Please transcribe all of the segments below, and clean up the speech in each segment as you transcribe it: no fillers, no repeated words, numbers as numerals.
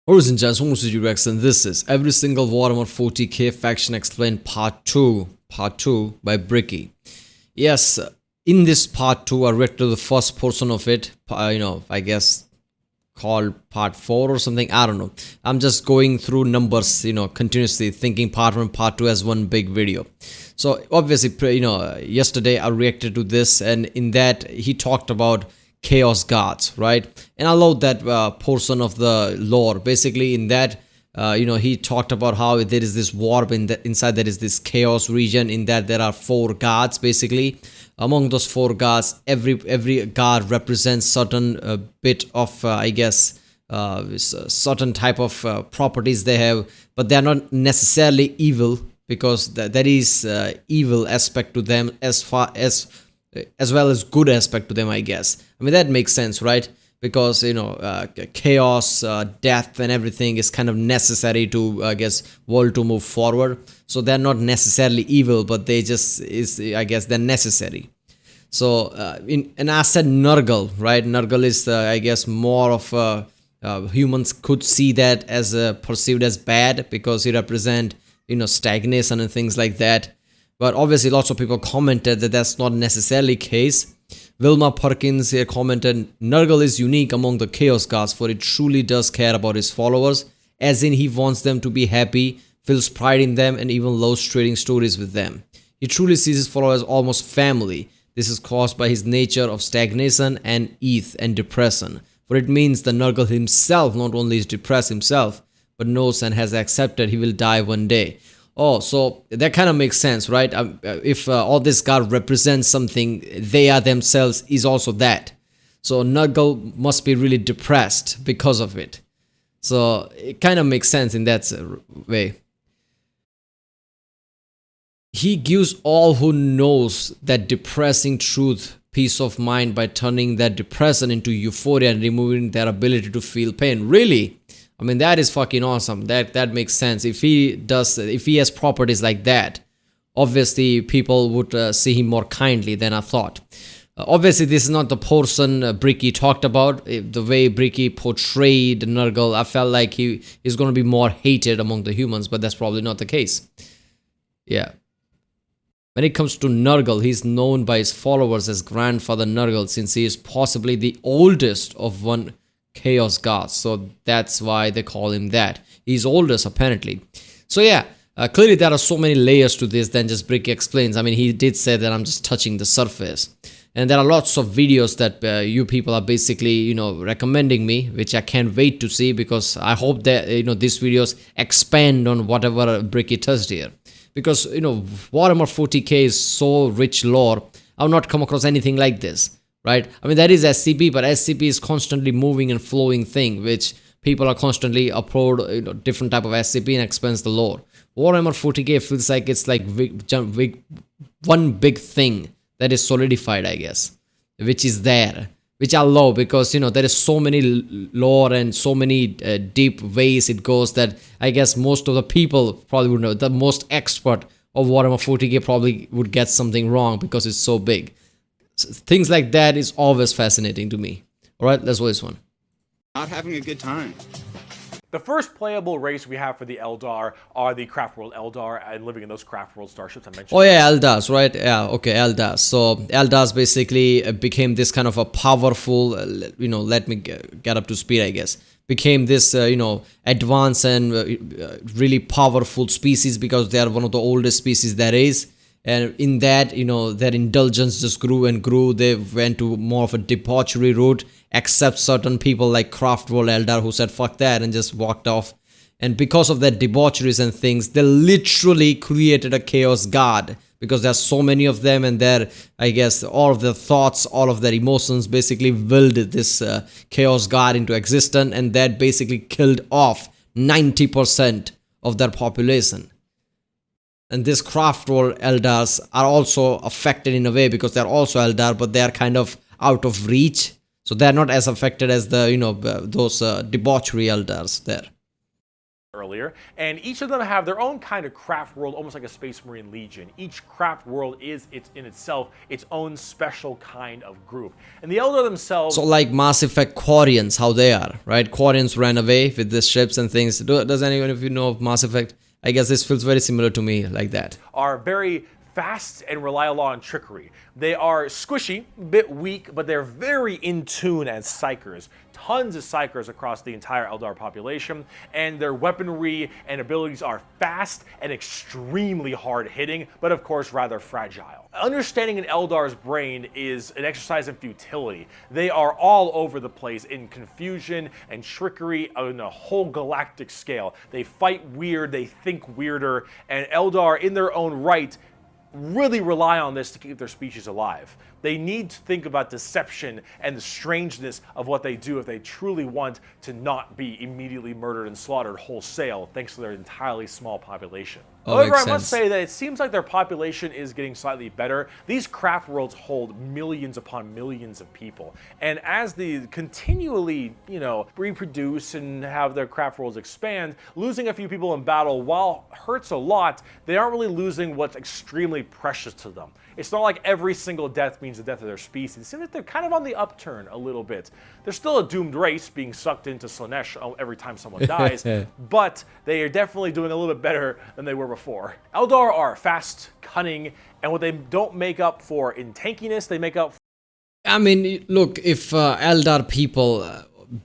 Ladies and gents, and this is every single Warhammer 40k faction explained part 2 by Bricky. Yes, in this part 2 I read to the first portion of it, I guess called part 4 or something, I don't know. I'm just going through numbers, continuously thinking part 1 part 2 as one big video. So obviously, yesterday I reacted to this, and in that he talked about chaos gods, right? And I love that portion of the lore. Basically in that he talked about how there is this warp inside there is this chaos region, in that there are 4 gods. Basically among those 4 gods, every god represents certain bit of certain type of properties they have, but they are not necessarily evil, because there is evil aspect to them as well as good aspect to them, I guess. I mean, that makes sense, right? Because chaos, death and everything is kind of necessary to, I guess, world to move forward. So they're not necessarily evil, but they just they're necessary. So and I said Nurgle, right? Nurgle is I guess more of humans could see that as perceived as bad, because he represent stagnation and things like that. But obviously lots of people commented that that's not necessarily the case. Wilma Perkins here commented, Nurgle is unique among the Chaos Gods, for it truly does care about his followers, as in he wants them to be happy, feels pride in them, and even loves trading stories with them. He truly sees his followers almost family. This is caused by his nature of stagnation and ease and depression, for it means the Nurgle himself not only is depressed himself, but knows and has accepted he will die one day. Oh, so that kind of makes sense, right? If all this god represents something, they are themselves is also that. So Nurgle must be really depressed because of it. So it kind of makes sense in that way. He gives all who knows that depressing truth peace of mind by turning that depression into euphoria and removing their ability to feel pain. Really? I mean, that is fucking awesome. That makes sense. If he has properties like that, obviously people would see him more kindly than I thought. Obviously, this is not the person Bricky talked about. The way Bricky portrayed Nurgle, I felt like he is going to be more hated among the humans, but that's probably not the case. Yeah. When it comes to Nurgle, he's known by his followers as Grandfather Nurgle, since he is possibly the oldest of one Chaos God, so that's why they call him that. He's oldest apparently. So yeah, clearly there are so many layers to this than just Bricky explains. I mean, he did say that I'm just touching the surface, and there are lots of videos that you people are basically recommending me, which I can't wait to see, because I hope that these videos expand on whatever Bricky touched here, because Warhammer 40k is so rich lore. I've not come across anything like this. Right? I mean, that is SCP, but SCP is constantly moving and flowing thing, which people are constantly upload different type of SCP and expands the lore. Warhammer 40k feels like it's like one big thing that is solidified, I guess, which is there, which I love, because there is so many lore and so many deep ways it goes that I guess most of the people probably would know. The most expert of Warhammer 40k probably would get something wrong because it's so big. Things like that is always fascinating to me. Alright, let's go this one. Not having a good time. The first playable race we have for the Eldar are the Craftworld Eldar, and living in those Craftworld starships I mentioned. Oh yeah, Eldars, right? Yeah, okay, Eldars. So Eldars basically became this kind of a powerful, let me get up to speed, I guess. Became this, advanced and really powerful species, because they are one of the oldest species there is. And in that, their indulgence just grew and grew. They went to more of a debauchery route, except certain people like Craftworld Eldar who said fuck that and just walked off. And because of their debaucheries and things, they literally created a chaos god, because there's so many of them, and their, I guess, all of their thoughts, all of their emotions basically willed this chaos god into existence, and that basically killed off 90% of their population. And these Craftworld Eldars are also affected in a way, because they're also Eldar, but they are kind of out of reach. So they're not as affected as the, those debauchery Eldars there. earlier, and each of them have their own kind of craft world, almost like a Space Marine Legion. Each craft world is in itself its own special kind of group. And the Eldar themselves... So like Mass Effect Quarians, how they are, right? Quarians ran away with the ships and things. Does anyone of you know of Mass Effect? I guess this feels very similar to me, like that. Are very fast and rely a lot on trickery. They are squishy, a bit weak, but they're very in tune as psychers. Tons of psychers across the entire Eldar population, and their weaponry and abilities are fast and extremely hard-hitting, but of course rather fragile. Understanding an Eldar's brain is an exercise in futility. They are all over the place in confusion and trickery on a whole galactic scale. They fight weird, they think weirder, and Eldar in their own right really rely on this to keep their species alive. They need to think about deception and the strangeness of what they do if they truly want to not be immediately murdered and slaughtered wholesale thanks to their entirely small population. However, I must say that it seems like their population is getting slightly better. These craft worlds hold millions upon millions of people. And as they continually, reproduce and have their craft worlds expand, losing a few people in battle, while hurts a lot, they aren't really losing what's extremely precious to them. It's not like every single death means the death of their species. It seems like they're kind of on the upturn a little bit. They're still a doomed race being sucked into Slaanesh every time someone dies, but they are definitely doing a little bit better than they were before. Eldar are fast, cunning, and what they don't make up for in tankiness, they make up for... I mean, look, if Eldar people...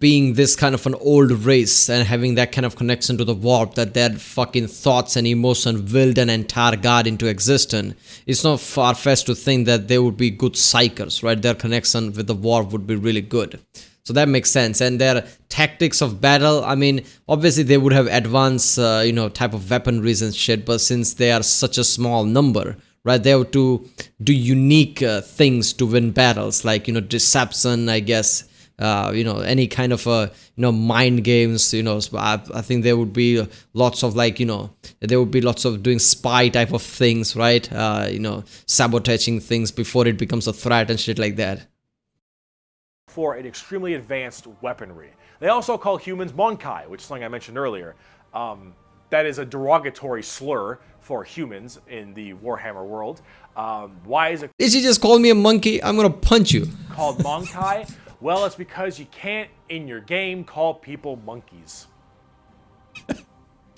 being this kind of an old race and having that kind of connection to the warp, that their fucking thoughts and emotion willed an entire god into existence, it's not far-fetched to think that they would be good psychers, right? Their connection with the warp would be really good. So that makes sense. And their tactics of battle, I mean, obviously they would have advanced, type of weaponries and shit, but since they are such a small number, right, they have to do unique things to win battles, like, deception, I guess, any kind of mind games. I think there would be lots of there would be lots of doing spy type of things, right? Sabotaging things before it becomes a threat and shit like that. For an extremely advanced weaponry. They also call humans Monkai, which is something I mentioned earlier. That is a derogatory slur for humans in the Warhammer world. Why is it... Did you just call me a monkey? I'm gonna punch you. ...called Monkai? Well, it's because you can't, in your game, call people monkeys.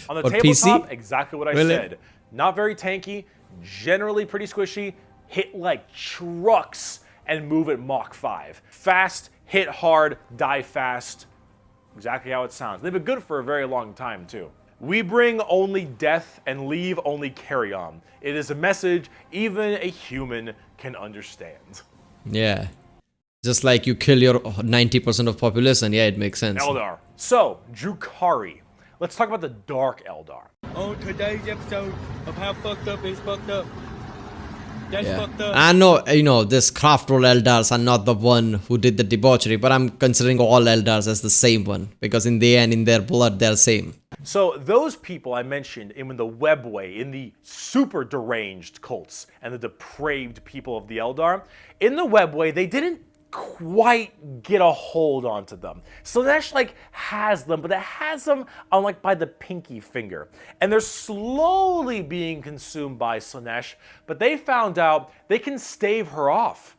On the tabletop, PC? Exactly what I said. Not very tanky, generally pretty squishy, hit like trucks, and move at Mach 5. Fast, hit hard, die fast. Exactly how it sounds. They've been good for a very long time, too. We bring only death and leave only carry-on. It is a message even a human can understand. Yeah. Just like you kill your 90% of population. Yeah, it makes sense. Eldar. So, Yokari. Let's talk about the Dark Eldar. On today's episode of How Fucked Up Is Fucked Up. That's fucked up. I know, this craft roll Eldars are not the one who did the debauchery, but I'm considering all Eldars as the same one, because in the end, in their blood, they're the same. So those people I mentioned in the webway, in the super deranged cults and the depraved people of the Eldar, in the webway, they didn't quite get a hold onto them. Slaanesh has them, but it has them on by the pinky finger. And they're slowly being consumed by Slaanesh, but they found out they can stave her off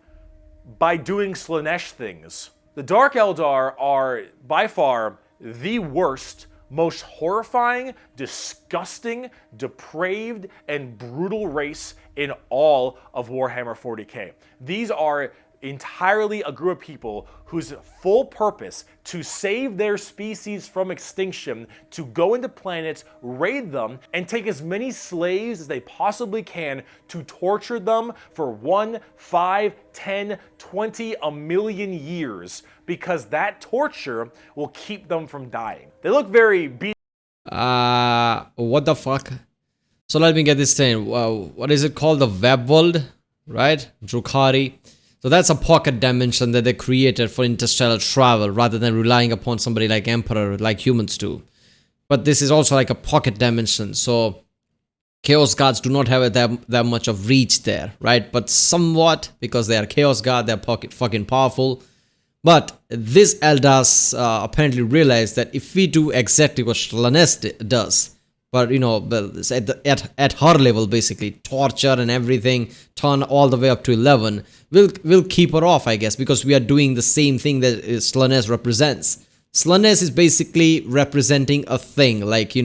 by doing Slaanesh things. The Dark Eldar are by far the worst, most horrifying, disgusting, depraved, and brutal race in all of Warhammer 40k. These are entirely a group of people whose full purpose to save their species from extinction, to go into planets, raid them, and take as many slaves as they possibly can to torture them for 1, 5, 10, 20, a million years, because that torture will keep them from dying. They look very beat. What the fuck? So let me get this thing. What is it called? The Webworld, right? Yokari. So that's a pocket dimension that they created for interstellar travel rather than relying upon somebody like Emperor, like humans do. But this is also like a pocket dimension, so Chaos Guards do not have that much of reach there, right? But somewhat, because they are Chaos Guard, they're fucking powerful. But this Eldars apparently realized that if we do exactly what Slanesh does, but at her level basically, torture and everything, turn all the way up to 11, we'll keep her off, I guess, because we are doing the same thing that Slanesh represents. Slanesh is basically representing a thing, like,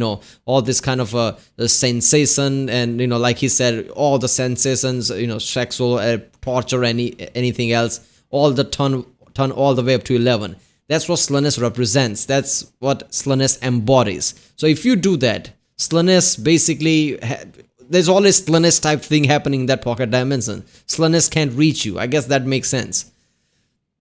all this kind of a sensation, and, like he said, all the sensations, sexual, torture, anything else, all the turn all the way up to 11. That's what Slanesh represents. That's what Slanesh embodies. So if you do that, Slanesh basically, there's always Slanesh type thing happening in that pocket dimension. Slanesh can't reach you. I guess that makes sense.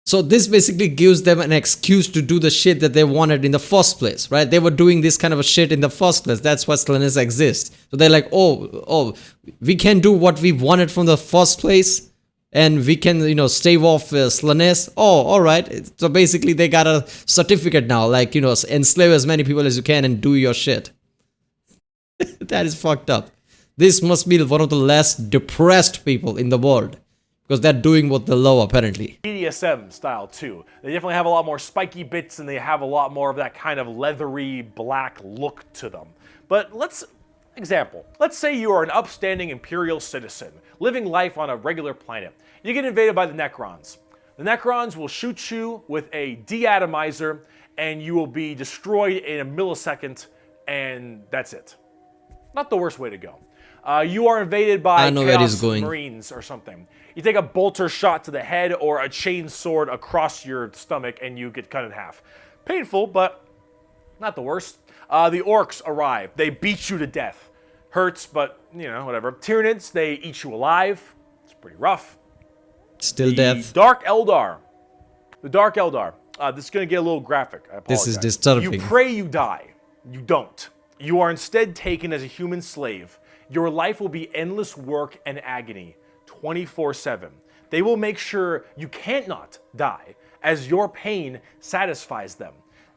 So this basically gives them an excuse to do the shit that they wanted in the first place, right? They were doing this kind of a shit in the first place. That's why Slanesh exists. So they're like, oh, we can do what we wanted from the first place, and we can, stave off Slanesh. Oh, all right. So basically they got a certificate now, like, enslave as many people as you can and do your shit. That is fucked up. This must be one of the less depressed people in the world, because they're doing what they love, apparently. BDSM style too. They definitely have a lot more spiky bits, and they have a lot more of that kind of leathery black look to them. But let's say you are an upstanding Imperial citizen, living life on a regular planet. You get invaded by the Necrons. The Necrons will shoot you with a deatomizer, and you will be destroyed in a millisecond, and that's it. Not the worst way to go. You are invaded by Chaos Marines or something. You take a bolter shot to the head or a chain sword across your stomach, and you get cut in half. Painful, but not the worst. The orcs arrive. They beat you to death. Hurts, but, whatever. Tyranids, they eat you alive. It's pretty rough. Still death. Dark Eldar. The Dark Eldar. This is going to get a little graphic. I apologize. This is disturbing. You pray you die. You don't. You are instead taken as a human slave. Your life will be endless work and agony, 24/7. They will make sure you can't not die, as your pain satisfies them.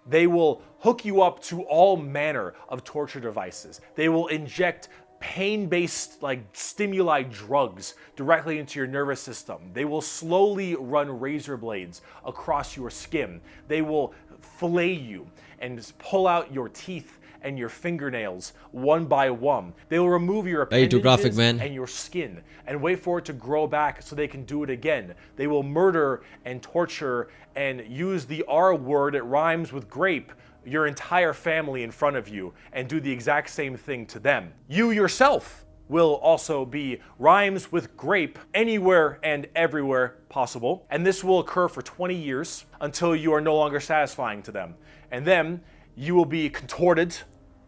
They will hook you up to all manner of torture devices. They will inject pain-based stimuli drugs directly into your nervous system. They will slowly run razor blades across your skin. They will fillet you and pull out your teeth and your fingernails one by one. They will remove your appendages and your skin and wait for it to grow back so they can do it again. They will murder and torture and use the R word, it rhymes with grape, your entire family in front of you, and do the exact same thing to them. You yourself will also be rhymes with grape anywhere and everywhere possible, and this will occur for 20 years until you are no longer satisfying to them. And then you will be contorted,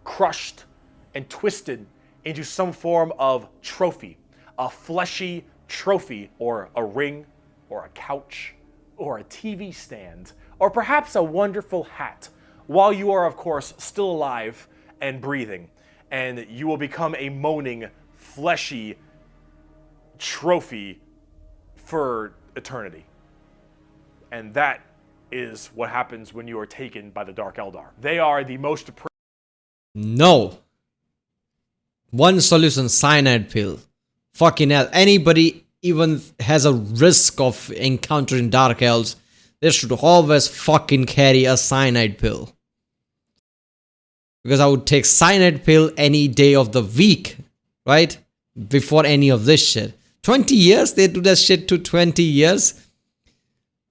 crushed, and twisted into some form of trophy, a fleshy trophy, or a ring, or a couch, or a TV stand, or perhaps a wonderful hat, while you are, of course, still alive and breathing, and you will become a moaning, fleshy trophy for eternity. And that is what happens when you are taken by the Dark Eldar. They are the most depraved. No. One solution, cyanide pill. Fucking hell. Anybody even has a risk of encountering Dark Elves, they should always fucking carry a cyanide pill. Because I would take cyanide pill any day of the week, right? Before any of this shit. 20 years? They do that shit to 20 years?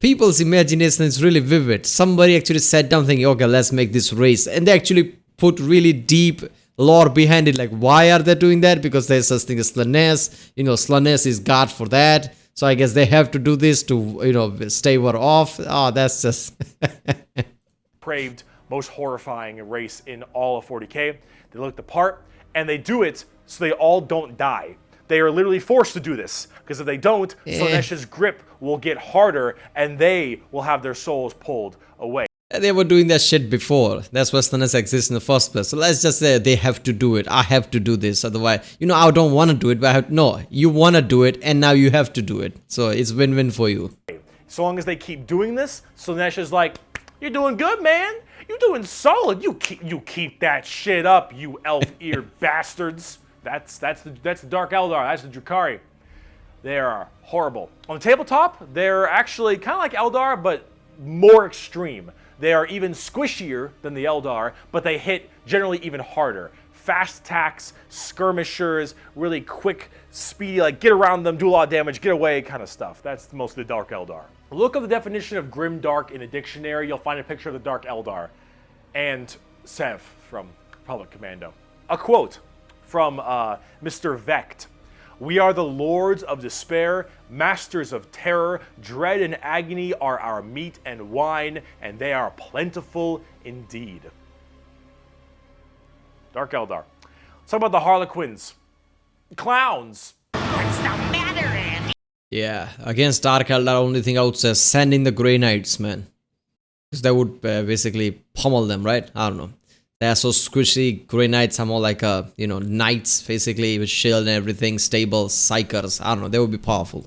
People's imagination is really vivid. Somebody actually sat down thinking, okay, let's make this race. And they actually put really deep lore behind it. Like, why are they doing that? Because there's such thing as Slanesh. Slanesh is God for that. So I guess they have to do this to, stave her off. Oh, that's just... depraved, most horrifying race in all of 40k. They look the part, and they do it so they all don't die. They are literally forced to do this, because if they don't, Slanesh's grip will get harder, and they will have their souls pulled away. They were doing that shit before. That's why Slanesh exists in the first place. So let's just say they have to do it. I have to do this. Otherwise, I don't want to do it, but no, you want to do it, and now you have to do it. So it's win-win for you. So long as they keep doing this, Slanesh is like, you're doing good, man. You're doing solid. You keep that shit up, you elf-eared bastards. That's the Dark Eldar. That's the Yokari. They are horrible. On the tabletop, they're actually kind of like Eldar, but more extreme. They are even squishier than the Eldar, but they hit generally even harder. Fast attacks, skirmishers, really quick, speedy, like get around them, do a lot of damage, get away kind of stuff. That's most of the Dark Eldar. Look up the definition of grim dark in a dictionary. You'll find a picture of the Dark Eldar and Sev from Republic Commando. A quote from Mr. Vecht. "We are the lords of despair, masters of terror. Dread and agony are our meat and wine, and they are plentiful indeed." Dark Eldar. Let's talk about the Harlequins. Clowns. What's the matter, Andy? Yeah, against Dark Eldar, only thing I would say is send in the Grey Knights, man. Because they would basically pummel them, right? I don't know. They are so squishy. Grey Knights are more like knights, basically, with shield and everything, stable, psychers. I don't know, they would be powerful.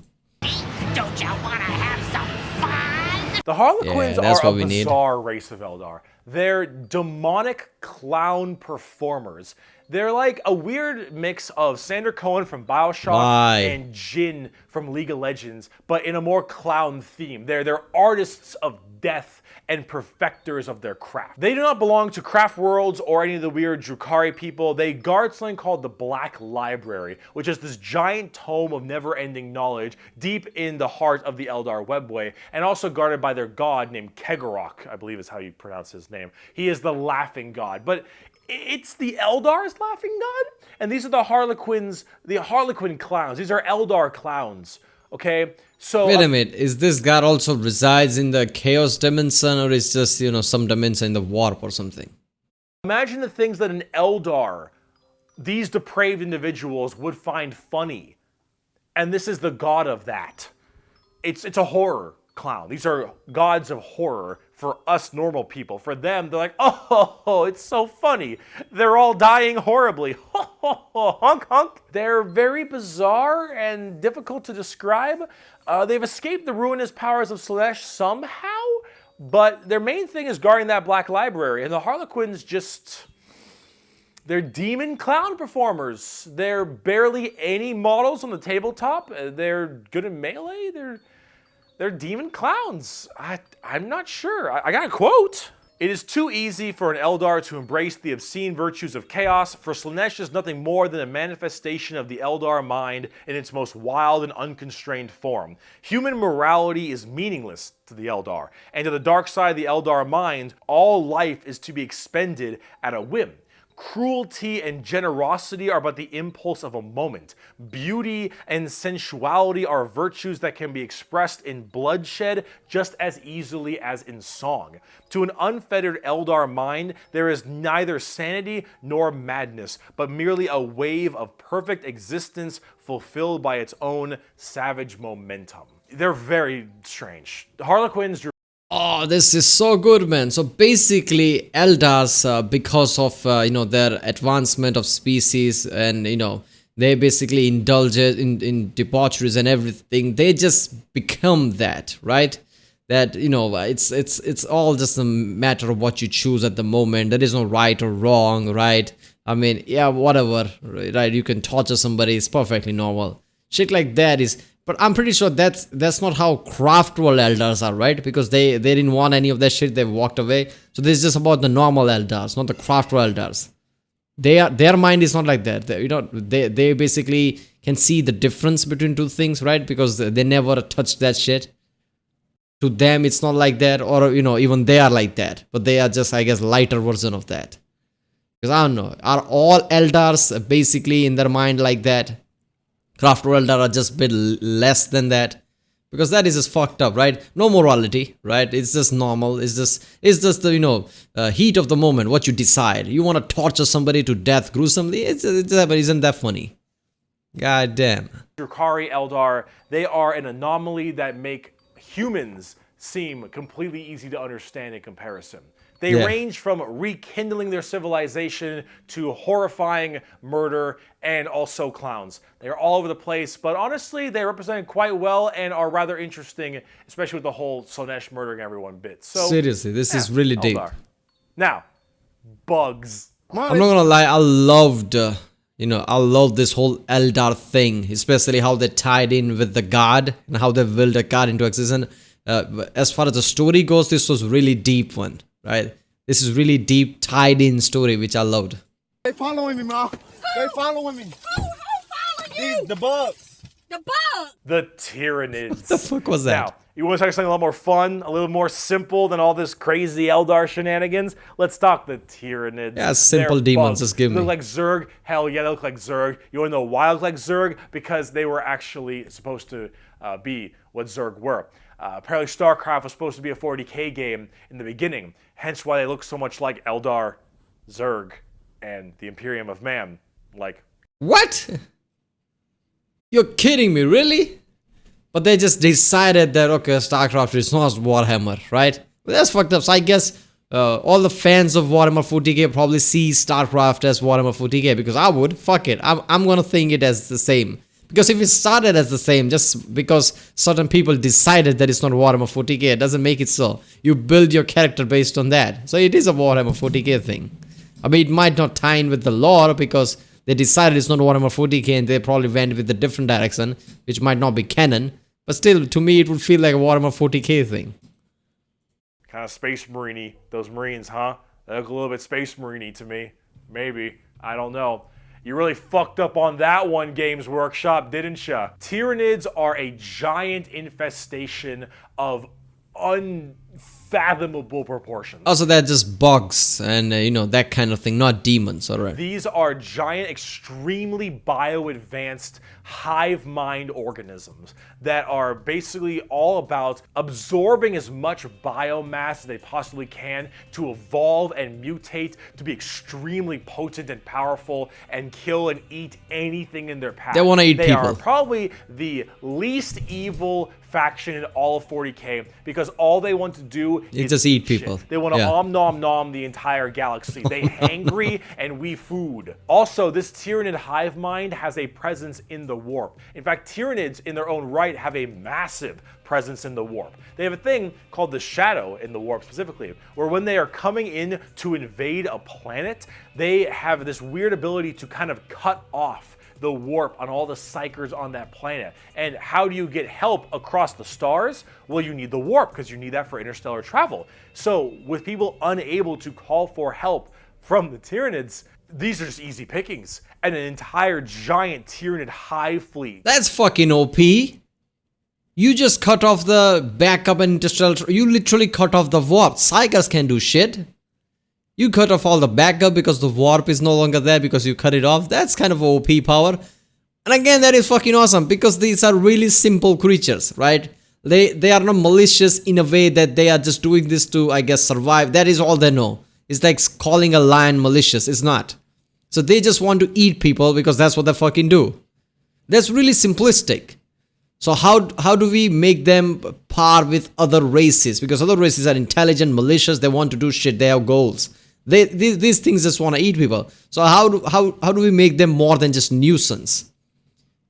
Don't you want to have some fun? The Harlequins that's are a what we need. bizarre race of Eldar. They're demonic clown performers. They're like a weird mix of Sander Cohen from BioShock Why? and Jin from League of Legends, but in a more clown theme. They're artists of death and perfecters of their craft. They do not belong to craft worlds or any of the weird Yokari people. They guard something called the Black Library, which is this giant tome of never-ending knowledge deep in the heart of the Eldar webway, and also guarded by their god named Kegorok, I believe is how you pronounce his name. He is the laughing god, but it's the Eldar's laughing god, and these are the Harlequins, the Harlequin clowns. These are Eldar clowns. Okay, so Wait a minute, is this god also resides in the Chaos Dimension, or is just, some dimension in the Warp or something? imagine the things that an Eldar, these depraved individuals, would find funny. And this is the god of that. It's a horror clown. These are gods of horror for us normal people. For them, they're like, oh, it's so funny. They're all dying horribly. Honk, honk. They're very bizarre and difficult to describe. They've escaped the ruinous powers of Slaanesh somehow, but their main thing is guarding that Black Library. And the Harlequins they're demon clown performers. They're barely any models on the tabletop. They're good in melee. They're demon clowns. I'm not sure. I got a quote. "It is too easy for an Eldar to embrace the obscene virtues of chaos, for Slaanesh is nothing more than a manifestation of the Eldar mind in its most wild and unconstrained form. Human morality is meaningless to the Eldar, and to the dark side of the Eldar mind, all life is to be expended at a whim. Cruelty and generosity are but the impulse of a moment. Beauty and sensuality are virtues that can be expressed in bloodshed just as easily as in song. To an unfettered Eldar mind, there is neither sanity nor madness, but merely a wave of perfect existence fulfilled by its own savage momentum." They're very strange. The Harlequins drew Oh, this is so good, man. So basically, Eldars, because of their advancement of species, and they basically indulge in debaucheries and everything. They just become that, right? That it's all just a matter of what you choose at the moment. There is no right or wrong, right? I mean, yeah, whatever, right? You can torture somebody; it's perfectly normal. Shit like that is. But I'm pretty sure that's not how craft world Eldars are, right? Because they didn't want any of that shit. They walked away. So this is just about the normal Eldars, not the craft world Eldars. Their mind is not like that. They basically can see the difference between two things, right? Because they never touched that shit. To them, it's not like that, or even they are like that. But they are just, I guess, lighter version of that. Because I don't know, are all Eldars basically in their mind like that? Craft world Eldar are just a bit less than that, because that is just fucked up, right? No morality, right? It's just normal. It's just the heat of the moment. What you decide. You want to torture somebody to death gruesomely? Isn't that funny? God damn. Yokari Eldar, they are an anomaly that make humans seem completely easy to understand in comparison. They range from rekindling their civilization to horrifying murder and also clowns. They're all over the place, but honestly, they represent quite well and are rather interesting, especially with the whole Slaanesh murdering everyone bit. So seriously, this is really deep. Eldar. Now, bugs. I'm not gonna lie, I loved this whole Eldar thing, especially how they tied in with the god and how they willed a god into existence. As far as the story goes, this was really deep one, right? This is really deep, tied in story, which I loved. They following me, Mom. They following me. The bugs. The bug! The Tyranids. What the fuck was that? Now, you want to talk something a lot more fun, a little more simple than all this crazy Eldar shenanigans? Let's talk the Tyranids. Yeah, simple They're demons, bugs. just give They me. look like Zerg. Hell yeah, they look like Zerg. You want to know why they look like Zerg? Because they were actually supposed to be what Zerg were. Apparently StarCraft was supposed to be a 40k game in the beginning, hence why they look so much like Eldar, Zerg, and the Imperium of Man. Like, What? You're kidding me, really? But they just decided that, okay, StarCraft is not Warhammer, right? Well, that's fucked up. So I guess all the fans of Warhammer 40k probably see StarCraft as Warhammer 40k, because I would. Fuck it. I'm gonna think it as the same. Because if it started as the same, just because certain people decided that it's not Warhammer 40k, it doesn't make it so. You build your character based on that. So it is a Warhammer 40k thing. I mean, it might not tie in with the lore because they decided it's not Warhammer 40k and they probably went with a different direction, which might not be canon. But still, to me, it would feel like a Warhammer 40k thing. kind of Space Marine-y, those Marines, huh? They look a little bit Space Marine-y to me. Maybe. I don't know. You really fucked up on that one, Games Workshop, didn't ya? Tyranids are a giant infestation of unfathomable proportions. Also, they're just bugs and, that kind of thing, not demons, alright? These are giant, extremely bio-advanced hive mind organisms that are basically all about absorbing as much biomass as they possibly can to evolve and mutate to be extremely potent and powerful and kill and eat anything in their path. They wanna eat They people. are probably the least evil faction in all of 40k because all they want to do is just eat shit. people. They want to Yeah. om nom nom the entire galaxy. They hangry and we food. Also, this Tyranid hive mind has a presence in the warp. In fact, Tyranids in their own right have a massive presence in the warp. They have a thing called the shadow in the warp specifically, where when they are coming in to invade a planet, they have this weird ability to kind of cut off the warp on all the psychers on that planet. And how do you get help across the stars? Well, you need the warp because you need that for interstellar travel. So with people unable to call for help from the Tyranids, these are just easy pickings. And an entire giant Tyranid hive fleet. That's fucking OP. You just cut off the backup and interstellar. You literally cut off the warp. Psychers can do shit. You cut off all the backup because the warp is no longer there because you cut it off. That's kind of OP power. And again, that is fucking awesome because these are really simple creatures, right? They are not malicious in a way that they are just doing this to, I guess, survive. That is all they know. It's like calling a lion malicious. It's not. So they just want to eat people because that's what they fucking do. That's really simplistic. So how do we make them par with other races? Because other races are intelligent, malicious, they want to do shit, they have goals. These things just want to eat people. So how do we make them more than just nuisance?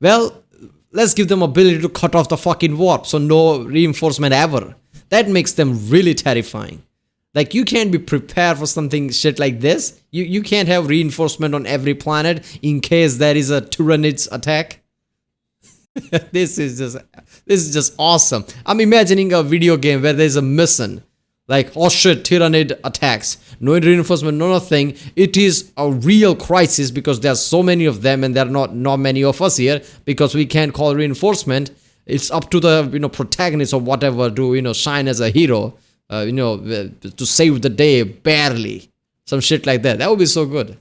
Well, let's give them ability to cut off the fucking warp, so no reinforcement ever. That makes them really terrifying. Like, you can't be prepared for something shit like this. You can't have reinforcement on every planet in case there is a Tyranids attack. This is just awesome. I'm imagining a video game where there's a mission. Like, oh shit, Tyranid attacks. No reinforcement, no nothing. It is a real crisis because there's so many of them and there are not many of us here because we can't call reinforcement. It's up to the protagonist or whatever to shine as a hero. To save the day barely. Some shit like that. That would be so good.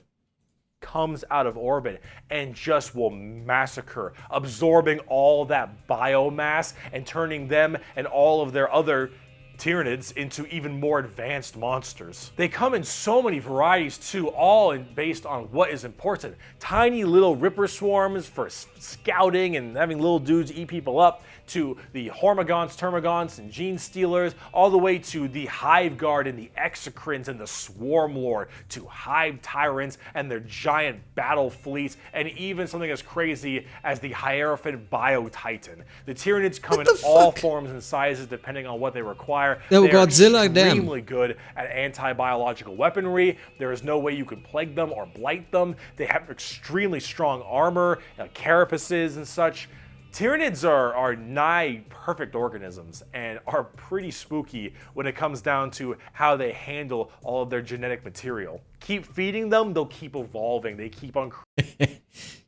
Comes out of orbit and just will massacre, absorbing all that biomass and turning them and all of their other Tyranids into even more advanced monsters. They come in so many varieties too, all based on what is important. Tiny little ripper swarms for scouting and having little dudes eat people up, to the Hormigons, Termagants, and Gene Stealers, all the way to the Hive Guard and the Exocrines and the Swarm Lord, to Hive Tyrants and their giant battle fleets, and even something as crazy as the Hierophant Bio Titan. The Tyranids come in all forms and sizes depending on what they require. They were They are Godzilla, damn. extremely good at anti-biological weaponry. There is no way you can plague them or blight them. They have extremely strong armor, carapaces and such. Tyranids are nigh perfect organisms and are pretty spooky when it comes down to how they handle all of their genetic material. Keep feeding them, they'll keep evolving. They keep on.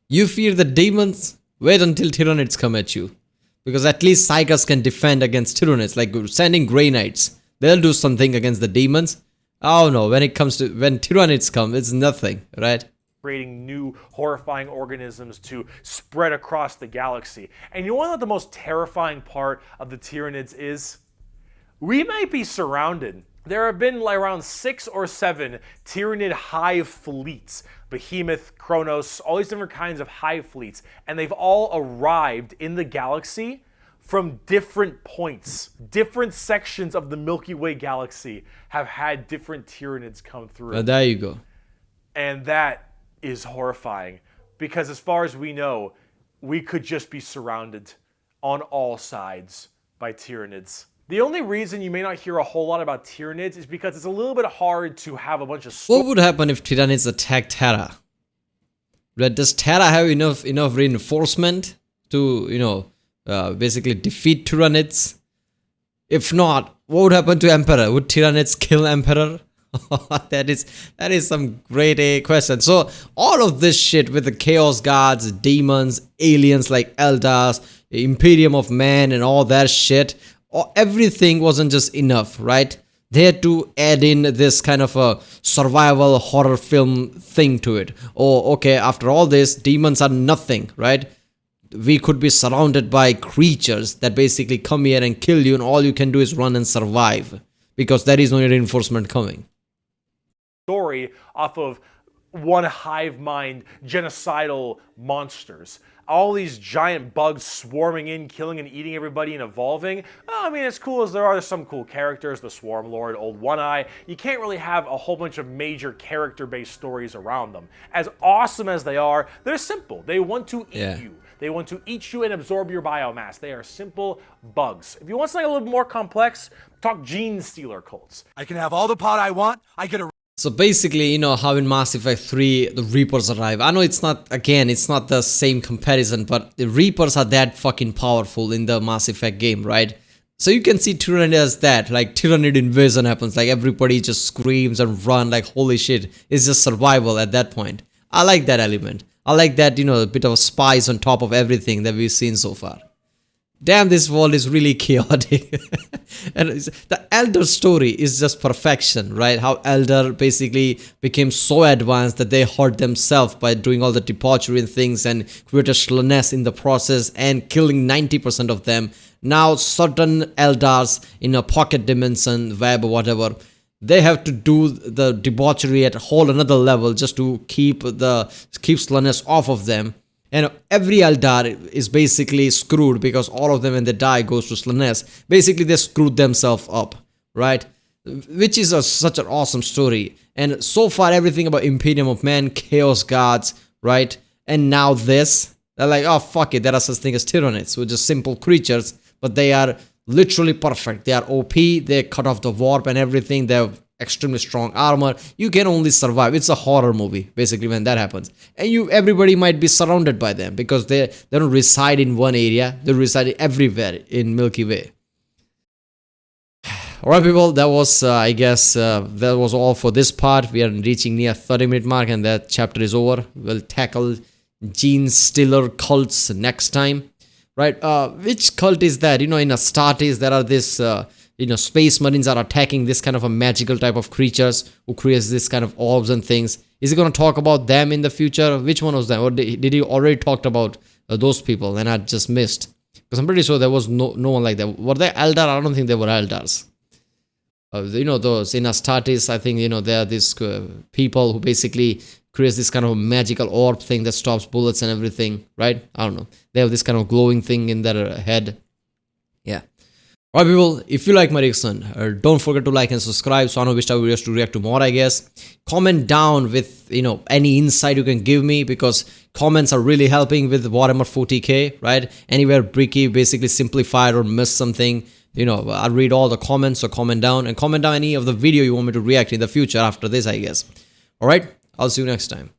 You fear the demons? Wait until Tyranids come at you. Because at least Psychers can defend against Tyranids, like sending Grey Knights. They'll do something against the demons. Oh no, when Tyranids come, it's nothing, right? Creating new horrifying organisms to spread across the galaxy. And you know what the most terrifying part of the Tyranids is? We might be surrounded. There have been like around 6 or 7 Tyranid hive fleets. Behemoth, Kronos, all these different kinds of hive fleets. And they've all arrived in the galaxy from different points. Different sections of the Milky Way galaxy have had different Tyranids come through. There you go. And that is horrifying, because as far as we know, we could just be surrounded on all sides by Tyranids. The only reason you may not hear a whole lot about Tyranids is because it's a little bit hard to have a bunch of What would happen if Tyranids attack Terra? Does Terra have enough reinforcement to, basically defeat Tyranids? If not, what would happen to Emperor? Would Tyranids kill Emperor? that is some great question. So all of this shit with the Chaos Guards, demons, aliens like Eldars, Imperium of Man and all that shit, everything wasn't just enough, right? They had to add in this kind of a survival horror film thing to it. Oh, okay, after all this, demons are nothing, right? We could be surrounded by creatures that basically come here and kill you, and all you can do is run and survive because there is no reinforcement coming. Story off of one hive mind genocidal monsters. All these giant bugs swarming in, killing and eating everybody and evolving. Oh, I mean, as cool as there are some cool characters, the Swarm Lord, Old One Eye, you can't really have a whole bunch of major character-based stories around them. As awesome as they are, they're simple. They want to eat you. They want to eat you and absorb your biomass. They are simple bugs. If you want something a little bit more complex, talk gene stealer cults. I can have all the pot I want. I get a... So basically, how in Mass Effect 3, the Reapers arrive. I know it's not the same comparison, but the Reapers are that fucking powerful in the Mass Effect game, right? So you can see Tyranid as that, like Tyranid invasion happens, like everybody just screams and run, like holy shit, it's just survival at that point. I like that element. I like that, a bit of spice on top of everything that we've seen so far. Damn, this world is really chaotic. And the Eldar story is just perfection, right? How Eldar basically became so advanced that they hurt themselves by doing all the debauchery and things and created slowness in the process and killing 90% of them. Now certain Eldars in a pocket dimension, web or whatever, they have to do the debauchery at a whole another level just to keep slowness off of them. And every Eldar is basically screwed because all of them when they die goes to slowness. Basically they screwed themselves up, right? Which is such an awesome story. And so far everything about Imperium of Man, Chaos Guards, right? And now this, they're like, oh fuck it, there are such things as Tyranids, which are simple creatures, but they are literally perfect. They are OP, they cut off the warp and everything, they have extremely strong armor. You can only survive. It's a horror movie basically when that happens, and everybody might be surrounded by them because they don't reside in one area, they reside everywhere in Milky Way. Alright people, that was I guess that was all for this part. We are reaching near 30-minute mark and that chapter is over. We'll tackle gene stealer cults next time, right? Which cult is that? In Astartes there are this space marines are attacking this kind of a magical type of creatures who creates this kind of orbs and things. Is he going to talk about them in the future? Which one was them? Or did he already talked about those people and I just missed? Because I'm pretty sure there was no one like that. Were they Eldar? I don't think they were Eldars. Those in Astartes, I think, there are these people who basically creates this kind of magical orb thing that stops bullets and everything, right? I don't know. They have this kind of glowing thing in their head. Yeah. Alright people, if you like my reaction, don't forget to like and subscribe so I know which type of videos to react to more, I guess. Comment down with, any insight you can give me because comments are really helping with Warhammer 40k, right? Anywhere Bricky basically simplified or missed something, I'll read all the comments, so comment down and comment down any of the video you want me to react in the future after this, I guess. Alright, I'll see you next time.